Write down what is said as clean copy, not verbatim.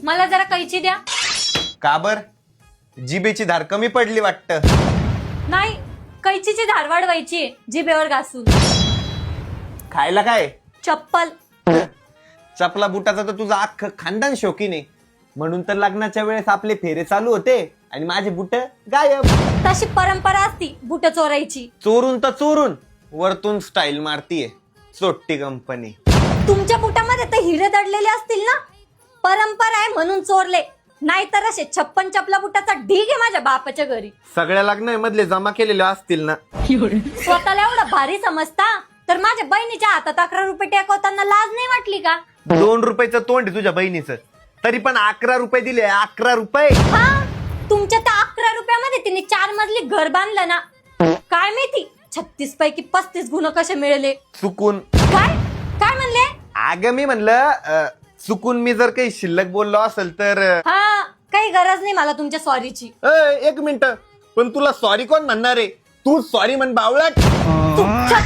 मला जरा कैची द्या. का बर? जिबेची धार कमी पडली वाटतं. नाही, कैचीची धार वाढवायची जिभेवर घासून. खायला काय? चप्पल. चपला बुटाचा तर तुझा अख्खं खानदान शौकीन आहे. म्हणून तर लग्नाच्या वेळेस आपले फेरे चालू होते आणि माझे बुट गायब. तशी परंपरा असती बुट चोरायची. चोरून तर चोरून वरतून स्टाईल मारतीये चोट्टी कंपनी. तुमच्या बुटामध्ये तर हिरे दडलेले असतील ना. परंपरा आहे म्हणून चोरले, नाहीतर असे 56 चपला बुटाचा ढीग आहे माझ्या बापाच्या घरी. सगळ्या लग्नामधले जमा केलेले असतील ना. स्वतःला एवढं भारी समजता तर माझ्या बहिणीच्या हातात 11 रुपये टेकवताना लाज नाही वाटली का? 2 रुपयाचं तोंड आहे तुझ्या बहिणीचं, तरी पण 11 रुपये दिले. 11 रुपये. हा, तुमच्या त्या 11 रुपयामध्ये तिने 4 मजली घर बांधलं ना. काय माहिती 36 पैकी 35 गुण कसे मिळाले. चुकून. काय काय म्हणले? अगं मी म्हणलं चुकून मी जर काही शिल्लक बोललो असेल तर. हा, काही गरज नाही मला तुमच्या सॉरीची. एक मिनिट, पण तुला सॉरी कोण म्हणणार आहे? तू सॉरी म्हण बावळट. तुमच्या